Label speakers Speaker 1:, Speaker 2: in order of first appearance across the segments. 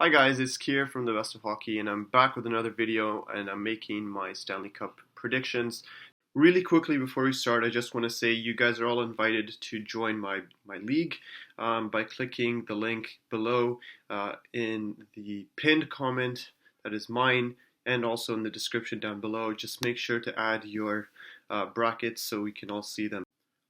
Speaker 1: Hi guys, it's Kier from the Best of Hockey, and I'm back with another video, and I'm making my Stanley Cup predictions. Really quickly before we start, I just want to say you guys are all invited to join my league by clicking the link below in the pinned comment that is mine, and also in the description down below. Just make sure to add your brackets so we can all see them.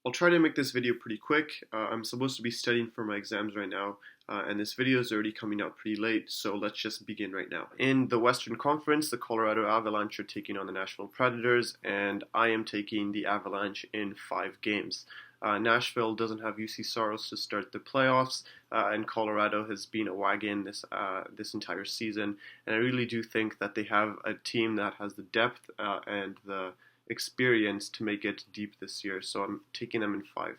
Speaker 1: I'll try to make this video pretty quick. I'm supposed to be studying for my exams right now, and this video is already coming out pretty late, so let's just begin right now. In the Western Conference, the Colorado Avalanche are taking on the Nashville Predators, and I am taking the Avalanche in 5 games. Nashville doesn't have UC Soros to start the playoffs, and Colorado has been a wagon this entire season, and I really do think that they have a team that has the depth and the experience to make it deep this year, so I'm taking them in 5.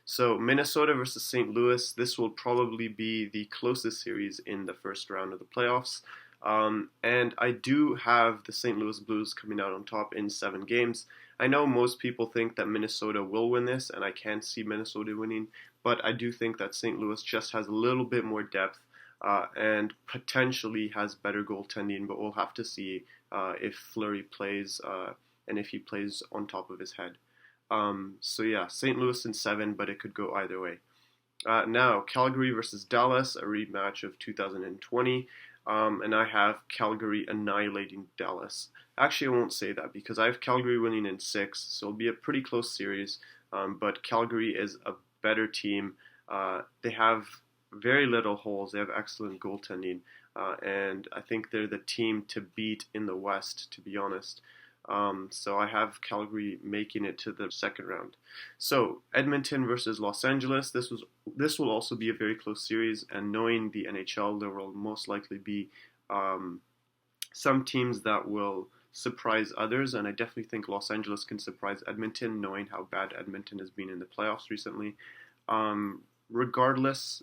Speaker 1: So Minnesota versus St. Louis, this will probably be the closest series in the first round of the playoffs. And I do have the St. Louis Blues coming out on top in 7 games. I know most people think that Minnesota will win this, and I can see Minnesota winning, but I do think that St. Louis just has a little bit more depth and potentially has better goaltending, but we'll have to see if Fleury plays and if he plays on top of his head. So yeah, St. Louis in 7, but it could go either way. Now, Calgary versus Dallas, a rematch of 2020, and I have Calgary annihilating Dallas. Actually, I won't say that because I have Calgary winning in 6, so it'll be a pretty close series, but Calgary is a better team. They have very little holes, they have excellent goaltending, and I think they're the team to beat in the West, to be honest. So I have Calgary making it to the second round. So Edmonton versus Los Angeles. This will also be a very close series, and knowing the NHL, there will most likely be some teams that will surprise others, and I definitely think Los Angeles can surprise Edmonton, knowing how bad Edmonton has been in the playoffs recently. Regardless,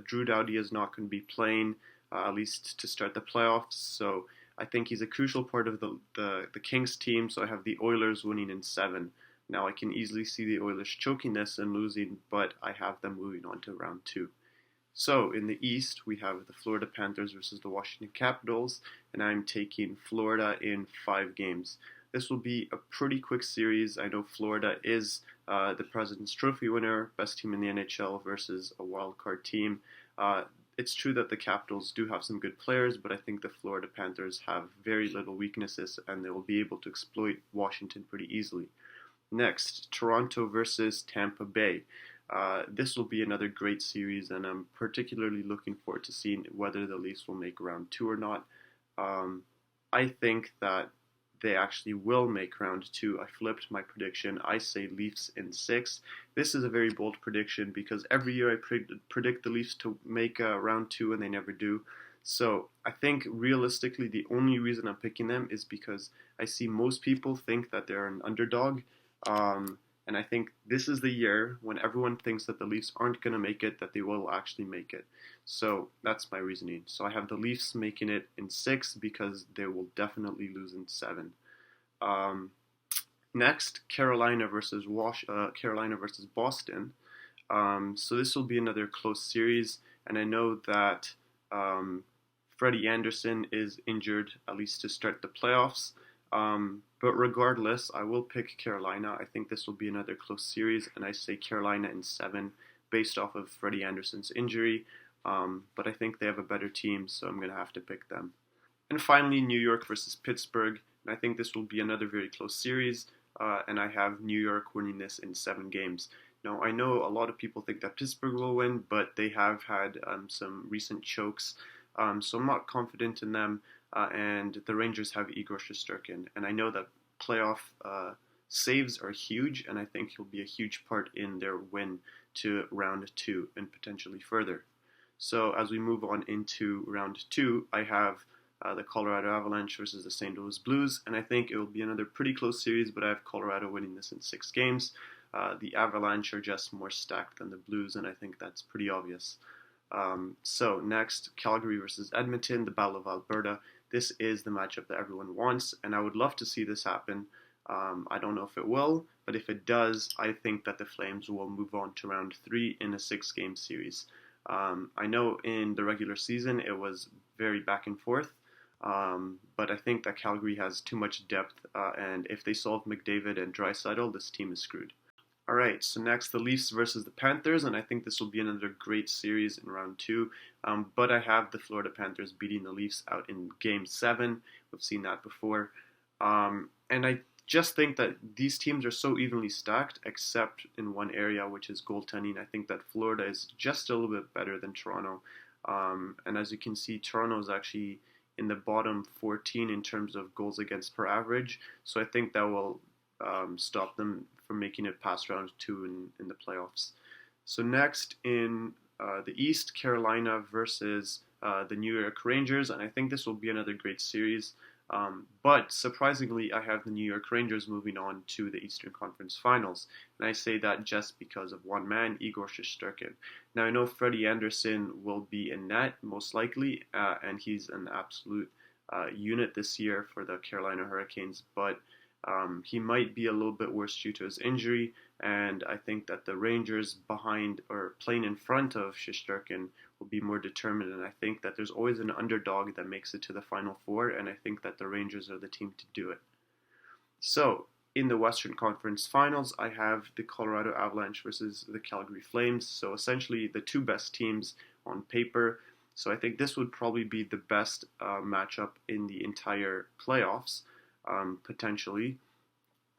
Speaker 1: Drew Doughty is not going to be playing, at least to start the playoffs, so I think he's a crucial part of the Kings team, so I have the Oilers winning in 7. Now I can easily see the Oilers choking this and losing, but I have them moving on to round 2. So in the East, we have the Florida Panthers versus the Washington Capitals, and I'm taking Florida in 5 games. This will be a pretty quick series. I know Florida is the President's Trophy winner, best team in the NHL versus a wildcard team. It's true that the Capitals do have some good players, but I think the Florida Panthers have very little weaknesses, and they will be able to exploit Washington pretty easily. Next, Toronto versus Tampa Bay. This will be another great series, and I'm particularly looking forward to seeing whether the Leafs will make round 2 or not. I think that they actually will make round 2. I flipped my prediction. I say Leafs in 6. This is a very bold prediction because every year I predict the Leafs to make round 2 and they never do. So I think realistically the only reason I'm picking them is because I see most people think that they're an underdog. And I think this is the year when everyone thinks that the Leafs aren't going to make it, that they will actually make it. So that's my reasoning. So I have the Leafs making it in 6 because they will definitely lose in 7. Next, Carolina versus Boston. So this will be another close series, and I know that Freddie Anderson is injured, at least to start the playoffs. But regardless, I will pick Carolina. I think this will be another close series, and I say Carolina in 7 based off of Freddie Anderson's injury. But I think they have a better team, so I'm going to have to pick them. And finally, New York versus Pittsburgh. And I think this will be another very close series, and I have New York winning this in 7 games. Now, I know a lot of people think that Pittsburgh will win, but they have had some recent chokes, so I'm not confident in them. And the Rangers have Igor Shesterkin, and I know that playoff saves are huge, and I think he'll be a huge part in their win to round 2 and potentially further. So as we move on into round 2, I have the Colorado Avalanche versus the St. Louis Blues, and I think it will be another pretty close series, but I have Colorado winning this in 6 games. The Avalanche are just more stacked than the Blues, and I think that's pretty obvious. So next, Calgary versus Edmonton, the Battle of Alberta. This is the matchup that everyone wants, and I would love to see this happen. I don't know if it will, but if it does, I think that the Flames will move on to round 3 in a 6-game series. I know in the regular season it was very back and forth, but I think that Calgary has too much depth, and if they solve McDavid and Draisaitl, this team is screwed. All right, so next the Leafs versus the Panthers, and I think this will be another great series in round two. But I have the Florida Panthers beating the Leafs out in Game 7. We've seen that before. And I just think that these teams are so evenly stacked, except in one area, which is goaltending. I think that Florida is just a little bit better than Toronto. And as you can see, Toronto is actually in the bottom 14 in terms of goals against per average. So I think that will stop them from making it past round 2 in the playoffs. So next in the East, Carolina versus the New York Rangers, and I think this will be another great series. But surprisingly, I have the New York Rangers moving on to the Eastern Conference Finals, and I say that just because of one man, Igor Shesterkin. Now I know Freddie Anderson will be in net most likely, and he's an absolute unit this year for the Carolina Hurricanes, but he might be a little bit worse due to his injury, and I think that the Rangers behind or playing in front of Shesterkin will be more determined, and I think that there's always an underdog that makes it to the Final Four, and I think that the Rangers are the team to do it. So, in the Western Conference Finals, I have the Colorado Avalanche versus the Calgary Flames, so essentially the two best teams on paper. So I think this would probably be the best matchup in the entire playoffs. Potentially.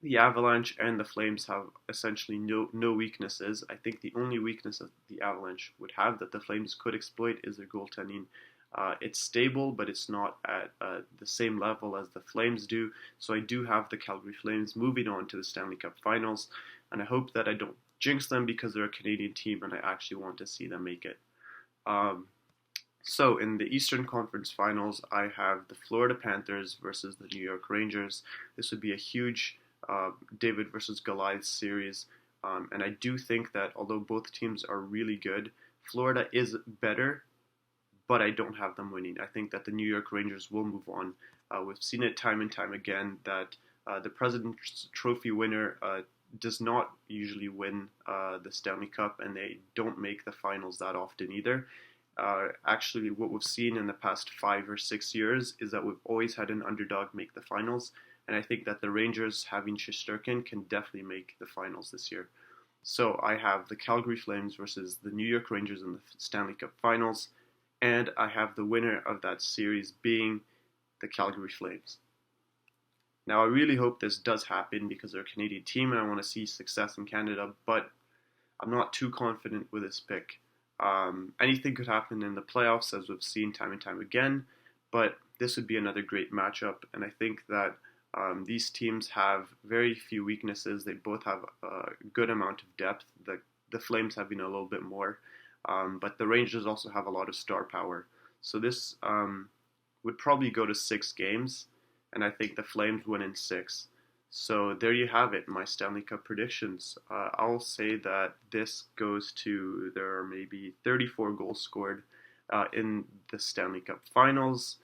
Speaker 1: The Avalanche and the Flames have essentially no weaknesses. I think the only weakness that the Avalanche would have that the Flames could exploit is their goaltending. It's stable, but it's not at the same level as the Flames do. So I do have the Calgary Flames moving on to the Stanley Cup Finals, and I hope that I don't jinx them because they're a Canadian team and I actually want to see them make it. So in the Eastern Conference Finals, I have the Florida Panthers versus the New York Rangers. This would be a huge David versus Goliath series, and I do think that although both teams are really good, Florida is better, but I don't have them winning. I think that the New York Rangers will move on. We've seen it time and time again that the President's Trophy winner does not usually win the Stanley Cup, and they don't make the finals that often either. Actually, what we've seen in the past 5 or 6 years is that we've always had an underdog make the finals, and I think that the Rangers, having Shesterkin, can definitely make the finals this year. So I have the Calgary Flames versus the New York Rangers in the Stanley Cup Finals, and I have the winner of that series being the Calgary Flames. Now, I really hope this does happen because they're a Canadian team and I want to see success in Canada, but I'm not too confident with this pick. Anything could happen in the playoffs, as we've seen time and time again, but this would be another great matchup, and I think that these teams have very few weaknesses. They both have a good amount of depth, the Flames having a little bit more, but the Rangers also have a lot of star power. So this would probably go to 6 games, and I think the Flames win in 6. So there you have it, my Stanley Cup predictions. I'll say that this goes to, there are maybe 34 goals scored in the Stanley Cup Finals,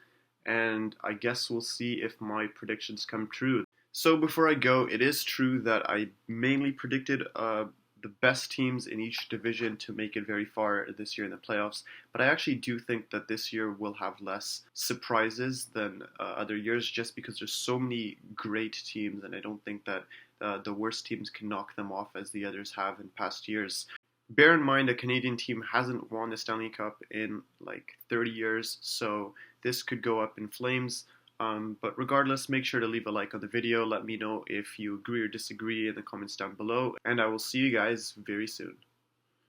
Speaker 1: and I guess we'll see if my predictions come true. So before I go, it is true that I mainly predicted the best teams in each division to make it very far this year in the playoffs, but I actually do think that this year will have less surprises than other years just because there's so many great teams, and I don't think that the worst teams can knock them off as the others have in past years. Bear in mind a Canadian team hasn't won the Stanley Cup in like 30 years, so this could go up in flames. But regardless, make sure to leave a like on the video. Let me know if you agree or disagree in the comments down below, and I will see you guys very soon.